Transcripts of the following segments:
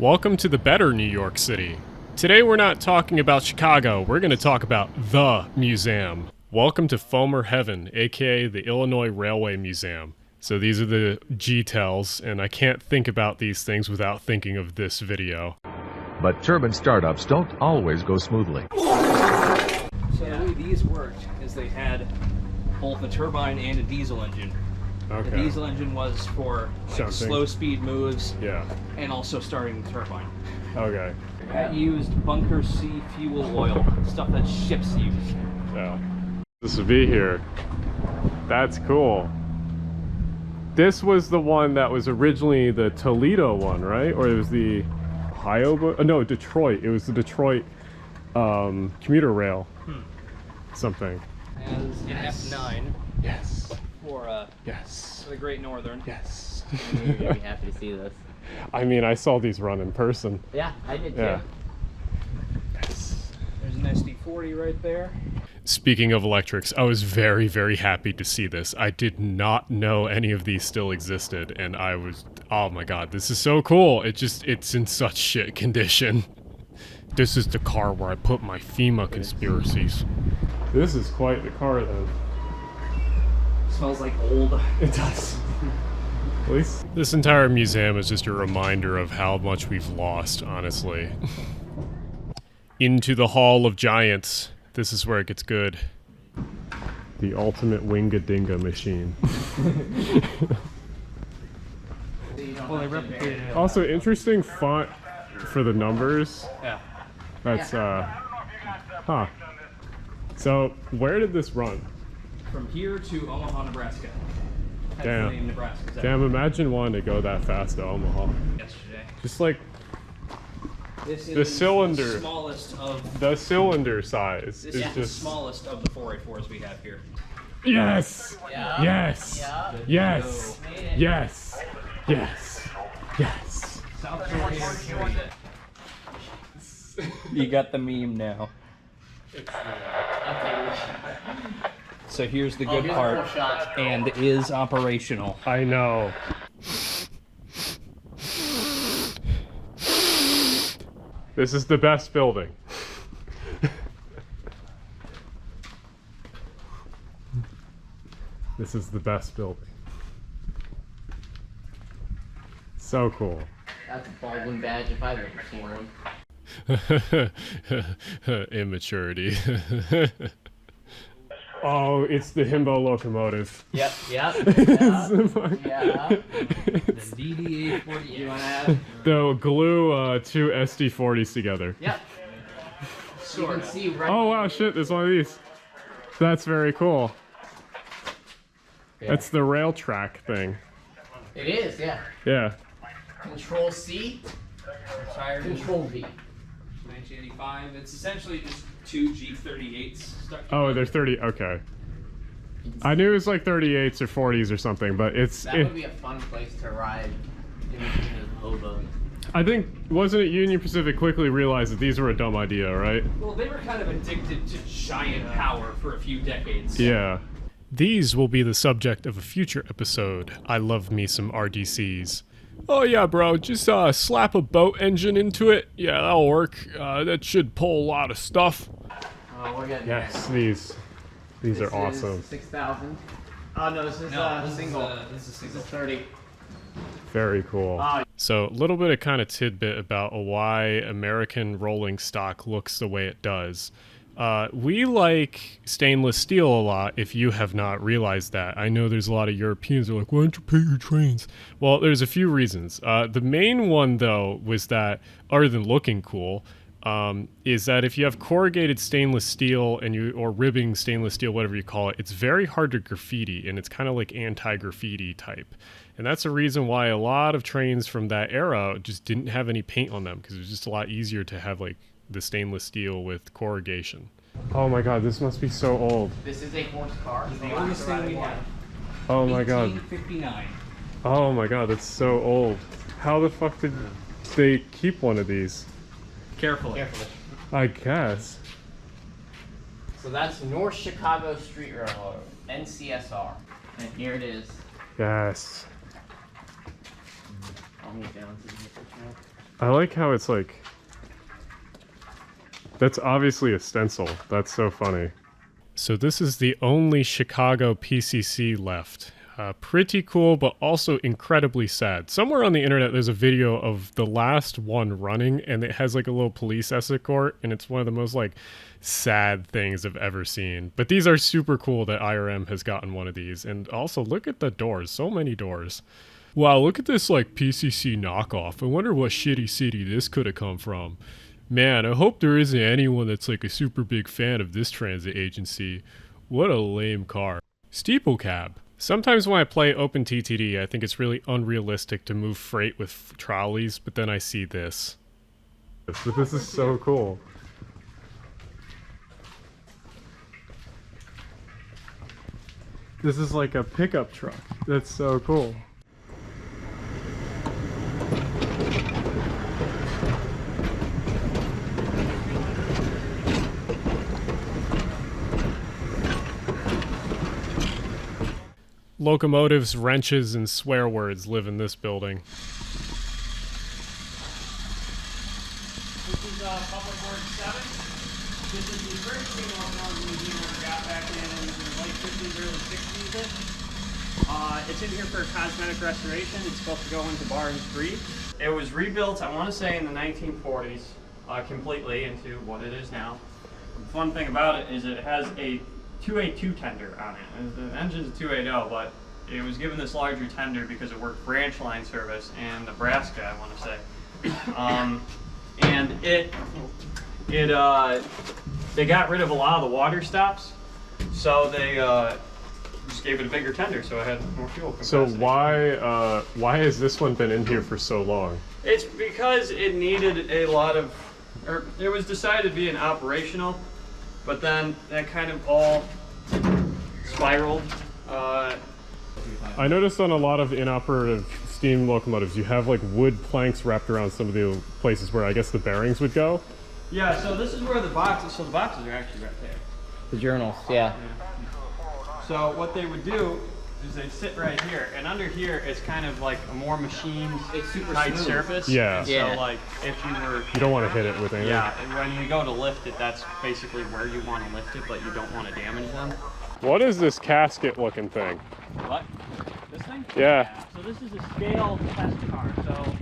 welcome to the better New York City. Today we're not talking about Chicago, we're going to talk about the museum. Welcome to Foamer Heaven, aka the Illinois Railway Museum. So these are the G-tells, and I can't think about these things without thinking of this video. But turbine startups don't always go smoothly. So the way these worked is they had both a turbine and a diesel engine. Okay. The diesel engine was for like, slow speed moves, and also starting the turbine. Okay. That used bunker C fuel oil, stuff that ships use. Yeah. This would be here. That's cool. This was the one that was originally the Toledo one, right? Or it was the Ohio? No, Detroit. It was the Detroit commuter rail. Something. As an F9. Yes. For yes. For the Great Northern. Yes. You're gonna be happy to see this. I mean, I saw these run in person. Yeah, I did too. Yeah. Yes. There's an SD40 right there. Speaking of electrics, I was very, very happy to see this. I did not know any of these still existed, and I was, oh my god, this is so cool. It's in such shit condition. This is the car where I put my FEMA conspiracies. This is quite the car then. Smells like old. It does. At least this entire museum is just a reminder of how much we've lost, honestly. Into the Hall of Giants. This is where it gets good. The ultimate Winga-Dinga machine. Well, they replicated it. Also, interesting font for the numbers. Yeah. That's, huh. So, where did this run? From here to Omaha, Nebraska. That's Damn. the name Nebraska. Damn, imagine wanting to go that fast to Omaha. Yesterday. Just like This is the cylinder. The smallest of. The cylinder size This is is the just... smallest of the 484s we have here. Yes! Yeah. Yes! Yeah. Yes! Yes! Yes! Yes! South Georgia. You got the meme now. So here's the good part, and is operational. I know. This is the best building. This is the best building. So cool. That's a Baldwin badge if I've ever seen one. Immaturity. Oh, it's the Himbo locomotive. Yep. Yeah. The DDA 40. You want to add? They'll glue two SD40s together. Yep. You can see right. Oh wow, shit, there's one of these. That's very cool. Yeah. That's the rail track thing. It is, yeah. Yeah. Control C, Retired in Control V. 1985. It's essentially just two G38s stuck Oh, they're 30, okay. I knew it was like 38s or 40s or something, but it's... That would be a fun place to ride in between the hobos. I think, wasn't it Union Pacific quickly realized that these were a dumb idea, right? Well, they were kind of addicted to giant power for a few decades. Yeah. These will be the subject of a future episode. I love me some RDCs. Oh yeah, bro, just slap a boat engine into it. Yeah, that'll work. That should pull a lot of stuff. Oh, we're getting Yes, there. these are awesome. 6,000. Oh no, this is single. This is This single. is 30. Very cool. So, a little bit of kind of tidbit about why American rolling stock looks the way it does. We like stainless steel a lot, if you have not realized that. I know there's a lot of Europeans who are like, why don't you paint your trains? Well, there's a few reasons. The main one, though, was that, other than looking cool, is that if you have corrugated stainless steel or ribbing stainless steel, whatever you call it, it's very hard to graffiti, and it's kind of like anti-graffiti type. And that's the reason why a lot of trains from that era just didn't have any paint on them, because it was just a lot easier to have like the stainless steel with corrugation. Oh my god, this must be so old. This is a horse car. The oldest thing we have. Oh my god. 1859. Oh my god, that's so old. How the fuck did they keep one of these? Carefully. I guess. So that's North Chicago Street Railroad, NCSR. And here it is. Yes. I'll move down to the picture. I like how it's like... That's obviously a stencil. That's so funny. So this is the only Chicago PCC left. Pretty cool, but also incredibly sad. Somewhere on the internet, there's a video of the last one running, and it has like a little police escort, and it's one of the most like sad things I've ever seen. But these are super cool that IRM has gotten one of these. And also, look at the doors. So many doors. Wow, look at this like PCC knockoff. I wonder what shitty city this could have come from. Man, I hope there isn't anyone that's like a super big fan of this transit agency. What a lame car. Steeple cab. Sometimes when I play OpenTTD, I think it's really unrealistic to move freight with trolleys, but then I see this. But this is so cool. This is like a pickup truck. That's so cool. Locomotives, wrenches, and swear words live in this building. This is Public Works 7. This is the first steam locomotive museum I got back in the late 50s, early 60s. It's in here for cosmetic restoration. It's supposed to go into barns 3. It was rebuilt, I want to say, in the 1940s, completely into what it is now. The fun thing about it is it has a 282 tender on it. The engine's a 280, but it was given this larger tender because it worked branch line service in Nebraska, I want to say. And they got rid of a lot of the water stops, so they just gave it a bigger tender, so it had more fuel capacity. So why has this one been in here for so long? It's because it needed a lot of, or it was decided to be an operational, but then that kind of all spiraled. I noticed on a lot of inoperative steam locomotives, you have like wood planks wrapped around some of the places where I guess the bearings would go. Yeah, so this is where the boxes, so the boxes are actually right there. The journals, yeah. So what they would do is they'd sit right here, and under here it's kind of like a more machined, It's super tight smooth. surface. Yeah. And Yeah. so like if you were, You don't want to hit it with anything. yeah, and when you go to lift it, that's basically where you want to lift it, but you don't want to damage them. What is this casket looking thing? What? This thing? Yeah. So this is a scale test car. So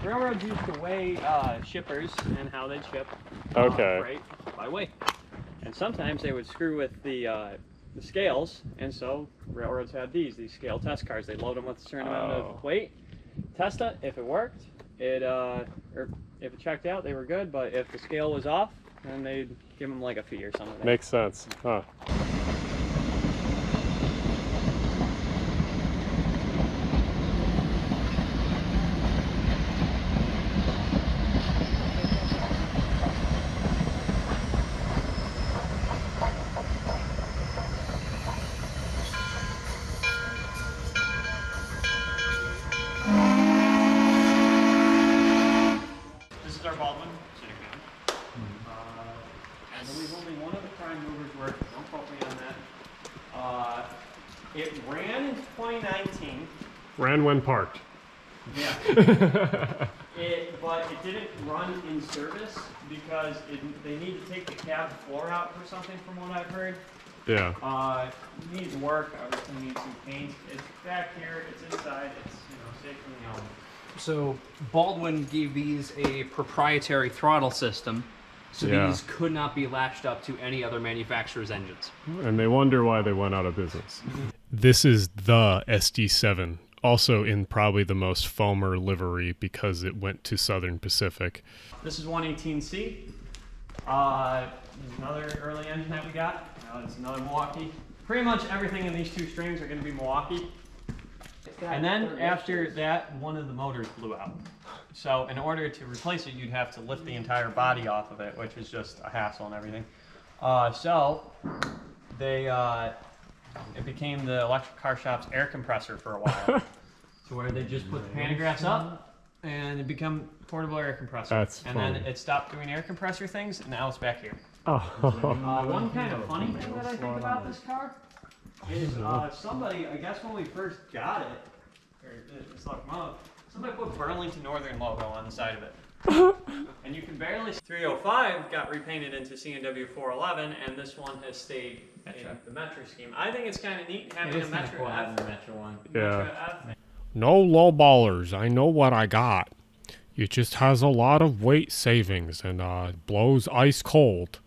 railroads used to weigh shippers and how they'd ship Okay. freight by weight. And sometimes they would screw with the scales, and so railroads had these scale test cars. They load them with a certain amount of weight, test it. If it worked, or if it checked out, they were good. But if the scale was off, then they'd give them like a fee or something. Makes sense. Huh. This is our Baldwin sitting down. I believe only one of the prime movers worked. Don't quote me on that. It ran in 2019. Ran when parked. Yeah. But it didn't run in service because they need to take the cab floor out for something, from what I've heard. Yeah. It needs work. Obviously needs some paint. It's back here. It's inside. It's safe from the elements. So Baldwin gave these a proprietary throttle system, so Yeah. these could not be latched up to any other manufacturer's engines. And they wonder why they went out of business. This is the SD7, also in probably the most Foamer livery because it went to Southern Pacific. This is 118C. There's another early engine that we got. It's another Milwaukee. Pretty much everything in these two strings are going to be Milwaukee. And then after that, one of the motors blew out. So in order to replace it, you'd have to lift the entire body off of it, which is just a hassle and everything. So it became the electric car shop's air compressor for a while. To where they just put the pantographs up and it became portable air compressor. That's and funny. then it stopped doing air compressor things, and now it's back here. Oh. One kind of funny thing that I think about this car is somebody, I guess when we first got it, or this locomotive, somebody put Burlington Northern logo on the side of it. And you can barely. 305 got repainted into CNW 411, and this one has stayed in the Metro scheme. I think it's kind of neat having a Metro F. The Metro one. Yeah. No lowballers. I know what I got. It just has a lot of weight savings and blows ice cold.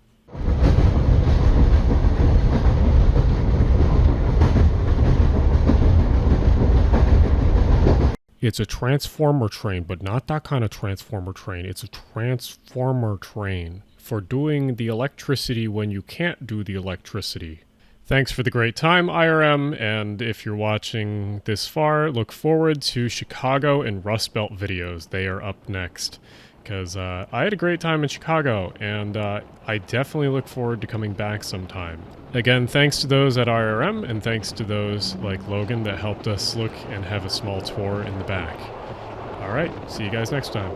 It's a transformer train, but not that kind of transformer train. It's a transformer train for doing the electricity when you can't do the electricity. Thanks for the great time, IRM, and if you're watching this far, look forward to Chicago and Rust Belt videos. They are up next, because I had a great time in Chicago, and I definitely look forward to coming back sometime. Again, thanks to those at IRM, and thanks to those like Logan that helped us look and have a small tour in the back. Alright, see you guys next time.